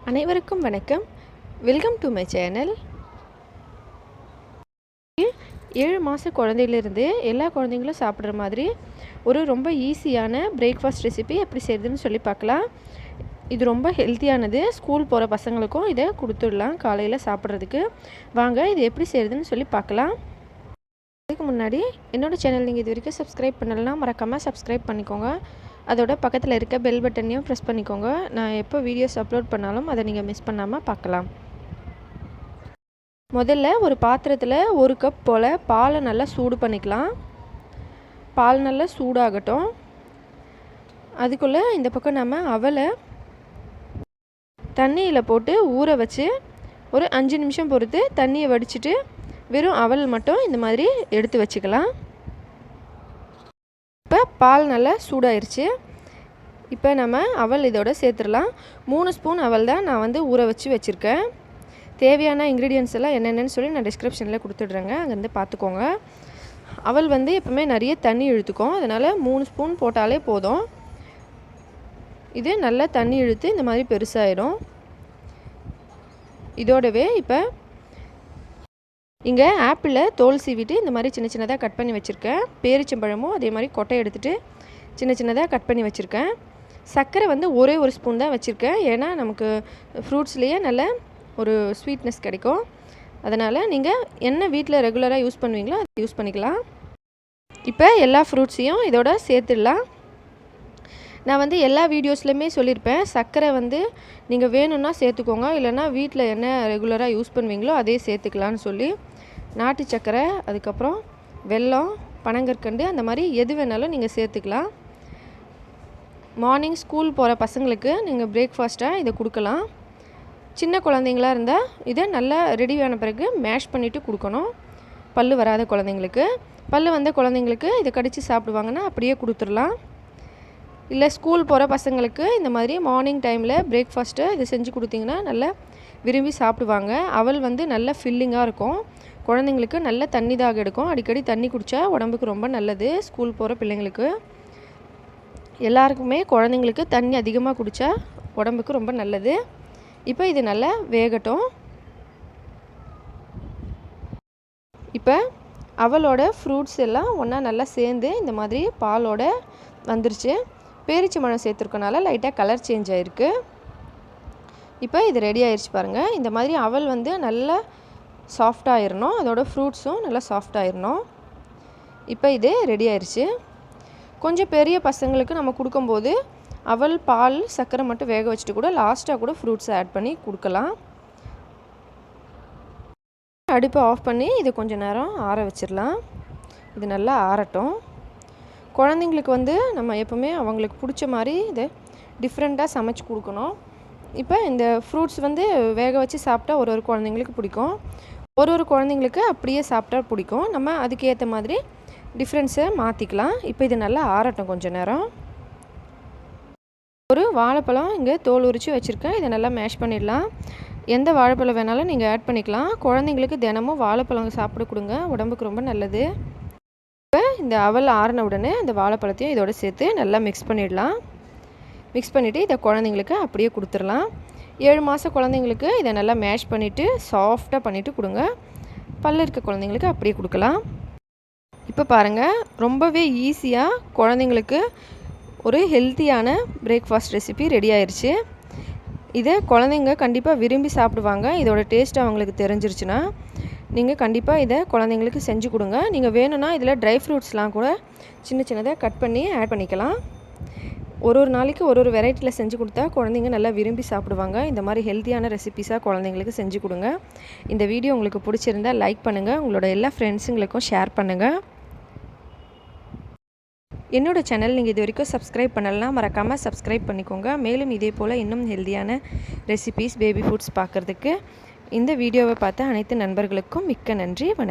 அனைவருக்கும் வணக்கம். Welcome to my channel. 7 மாத குழந்தையிலேருந்து எல்லா குழந்தைங்களும் சாப்பிட்ற மாதிரி ஒரு ரொம்ப ஈஸியான பிரேக்ஃபாஸ்ட் ரெசிபி எப்படி செய்கிறதுன்னு சொல்லி பார்க்கலாம். இது ரொம்ப ஹெல்த்தியானது. ஸ்கூல் போகிற பசங்களுக்கும் இதை கொடுத்துடலாம் காலையில் சாப்பிட்றதுக்கு. வாங்க இது எப்படி செய்கிறதுன்னு சொல்லி பார்க்கலாம். அதுக்கு முன்னாடி என்னோடய சேனல் நீங்கள் இது வரைக்கும் சப்ஸ்கிரைப் பண்ணலைன்னா மறக்காமல் சப்ஸ்கிரைப் பண்ணிக்கோங்க. அதோட பக்கத்தில் இருக்க பெல் பட்டனையும் ப்ரெஸ் பண்ணிக்கோங்க. நான் எப்போ வீடியோஸ் அப்லோட் பண்ணாலும் அதை நீங்கள் மிஸ் பண்ணாமல் பார்க்கலாம். முதல்ல ஒரு பாத்திரத்தில் 1 கப் போல் பாலை நல்லா சூடு பண்ணிக்கலாம். பால் நல்லா சூடாகட்டும். அதுக்குள்ளே இந்த பக்கம் நம்ம அவலை தண்ணியில் போட்டு ஊற வச்சு ஒரு 5 நிமிஷம் பொறுத்து தண்ணியை வடிச்சிட்டு வெறும் அவல் மட்டும் இந்த மாதிரி எடுத்து வச்சுக்கலாம். இப்போ பால் நல்லா சூடாயிருச்சு. இப்போ நம்ம அவல் இதோட சேர்த்துடலாம். 3 ஸ்பூன் அவல் தான் நான் ஊற வச்சு வச்சுருக்கேன். தேவையான இன்க்ரீடியன்ட்ஸ் எல்லாம் என்னென்னு சொல்லி நான் டிஸ்கிரிப்ஷனில் கொடுத்துட்றேங்க, அங்கேருந்து பார்த்துக்கோங்க. அவல் எப்பவுமே நிறைய தண்ணி இழுத்துக்கும், அதனால் 3 ஸ்பூன் போட்டாலே போதும். இது நல்லா தண்ணி இழுத்து இந்த மாதிரி பெருசாகிடும். இதோடவே இப்போ இங்கே ஆப்பிளில் தோல் சீவிட்டு இந்த மாதிரி சின்ன சின்னதாக கட் பண்ணி வச்சுருக்கேன். பேரிச்சம்பழமும் அதே மாதிரி கொட்டை எடுத்துகிட்டு சின்ன சின்னதாக கட் பண்ணி வச்சுருக்கேன். சர்க்கரை ஒரே ஒரு ஸ்பூன் தான் வச்சுருக்கேன். ஏன்னா நமக்கு ஃப்ரூட்ஸ்லேயே நல்ல ஒரு ஸ்வீட்னஸ் கிடைக்கும். அதனால் நீங்கள் என்ன வீட்டில் ரெகுலராக யூஸ் பண்ணுவீங்களோ அதை யூஸ் பண்ணிக்கலாம். இப்போ எல்லா ஃப்ரூட்ஸையும் இதோட சேர்த்துடலாம். நான் எல்லா வீடியோஸ்லையுமே சொல்லியிருப்பேன், சர்க்கரை நீங்கள் வேணும்னா சேர்த்துக்கோங்க, இல்லைனா வீட்டில் என்ன ரெகுலராக யூஸ் பண்ணுவீங்களோ அதே சேர்த்துக்கலான்னு சொல்லி. நாட்டு சர்க்கரை, அதுக்கப்புறம் வெல்லம், பனங்கற்கண்டு, அந்த மாதிரி எது வேணாலும் நீங்கள் சேர்த்துக்கலாம். மார்னிங் ஸ்கூல் போகிற பசங்களுக்கு நீங்கள் பிரேக்ஃபாஸ்ட்டாக இதை கொடுக்கலாம். சின்ன குழந்தைங்களாக இருந்தால் இதை நல்லா ரெடி ஆன பிறகு மேஷ் பண்ணிவிட்டு கொடுக்கணும். பல் வராத குழந்தைங்களுக்கு, பல் வந்த குழந்தைங்களுக்கு இதை கடித்து சாப்பிடுவாங்கன்னா அப்படியே கொடுத்துடலாம். இல்லை ஸ்கூல் போகிற பசங்களுக்கு இந்த மாதிரி மார்னிங் டைமில் பிரேக்ஃபாஸ்ட்டு இது செஞ்சு கொடுத்தீங்கன்னா நல்லா விரும்பி சாப்பிடுவாங்க. அவல் நல்ல ஃபில்லிங்காக இருக்கும். குழந்தைங்களுக்கு நல்ல தண்ணி தாக எடுக்கும். அடிக்கடி தண்ணி குடித்தா உடம்புக்கு ரொம்ப நல்லது. ஸ்கூல் போகிற பிள்ளைங்களுக்கு எல்லாருக்குமே குழந்தைங்களுக்கு தண்ணி அதிகமாக குடித்தா உடம்புக்கு ரொம்ப நல்லது. இப்போ இது நல்லா வேகட்டும். இப்போ அவளோட ஃப்ரூட்ஸ் எல்லாம் ஒன்றா நல்லா சேர்ந்து இந்த மாதிரி பாலோட வந்துருச்சு. பேரிச்சம்பழம் சேர்த்துருக்கனால லைட்டாக கலர் சேஞ்ச் ஆகிருக்கு. இப்போ இது ரெடி ஆயிடுச்சு பாருங்கள். இந்த மாதிரி அவல் நல்லா சாஃப்டாகிடணும், அதோட ஃப்ரூட்ஸும் நல்லா சாஃப்டாகிடணும். இப்போ இது ரெடி ஆயிடுச்சு. கொஞ்சம் பெரிய பசங்களுக்கு நம்ம கொடுக்கும்போது அவல், பால், சர்க்கரை மட்டும் வேக வச்சுட்டு கூட லாஸ்ட்டாக கூட ஃப்ரூட்ஸை ஆட் பண்ணி கொடுக்கலாம். அடுப்பை ஆஃப் பண்ணி இது கொஞ்சம் நேரம் ஆற வச்சிடலாம். இது நல்லா ஆறட்டும். குழந்தைங்களுக்கு நம்ம எப்போவுமே அவங்களுக்கு பிடிச்ச மாதிரி இதை டிஃப்ரெண்ட்டாக சமைச்சு கொடுக்கணும். இப்போ இந்த ஃப்ரூட்ஸ் வேக வச்சு சாப்பிட்டா ஒரு குழந்தைங்களுக்கு பிடிக்கும், ஒரு குழந்தைங்களுக்கு அப்படியே சாப்பிட்டா பிடிக்கும். நம்ம அதுக்கேற்ற மாதிரி டிஃப்ரென்ஸை மாற்றிக்கலாம். இப்போ இது நல்லா ஆறட்டும் கொஞ்சம் நேரம். ஒரு வாழைப்பழம் இங்கே தோல் உரித்து வச்சுருக்கேன். இதை நல்லா மேஷ் பண்ணிடலாம். எந்த வாழைப்பழம் வேணாலும் நீங்கள் ஆட் பண்ணிக்கலாம். குழந்தைங்களுக்கு தினமும் வாழைப்பழம் சாப்பிட கொடுங்க, உடம்புக்கு ரொம்ப நல்லது. இப்போ இந்த அவல் ஆறின உடனே அந்த வாழைப்பழத்தையும் இதோட சேர்த்து நல்லா மிக்ஸ் பண்ணிடலாம். மிக்ஸ் பண்ணிவிட்டு இதை குழந்தைங்களுக்கு அப்படியே கொடுத்துடலாம். 7 மாத குழந்தைங்களுக்கு இதை நல்லா மேஷ் பண்ணிவிட்டு சாஃப்டாக பண்ணிவிட்டு கொடுங்க. பல்லு இருக்க குழந்தைங்களுக்கு அப்படியே கொடுக்கலாம். இப்போ பாருங்கள், ரொம்பவே ஈஸியாக குழந்தைங்களுக்கு ஒரு ஹெல்த்தியான பிரேக்ஃபாஸ்ட் ரெசிபி ரெடி ஆயிடுச்சு. இதை குழந்தைங்க கண்டிப்பாக விரும்பி சாப்பிடுவாங்க. இதோட டேஸ்ட் அவங்களுக்கு தெரிஞ்சிருச்சுன்னா நீங்கள் கண்டிப்பாக இதை குழந்தைங்களுக்கு செஞ்சு கொடுங்க. நீங்கள் வேணும்னா இதில் ட்ரை ஃப்ரூட்ஸ்லாம் கூட சின்ன சின்னதாக கட் பண்ணி ஆட் பண்ணிக்கலாம். ஒரு நாளைக்கு ஒரு வெரைட்டியில் செஞ்சு கொடுத்தா குழந்தைங்க நல்லா விரும்பி சாப்பிடுவாங்க. இந்த மாதிரி ஹெல்த்தியான ரெசிபிஸாக குழந்தைங்களுக்கு செஞ்சு கொடுங்க. இந்த வீடியோ உங்களுக்கு பிடிச்சிருந்தால் லைக் பண்ணுங்கள், உங்களோட எல்லா ஃப்ரெண்ட்ஸுங்களுக்கும் ஷேர் பண்ணுங்கள். என்னோடய சேனல் நீங்கள் இது வரைக்கும் சப்ஸ்கிரைப் பண்ணலாம், மறக்காமல் சப்ஸ்கிரைப் பண்ணிக்கோங்க. மேலும் இதே போல் இன்னும் ஹெல்த்தியான ரெசிபிஸ், பேபி ஃபுட்ஸ் பார்க்குறதுக்கு இந்த வீடியோவை பார்த்த அனைத்து நண்பர்களுக்கும் மிக்க நன்றி. வணக்கம்.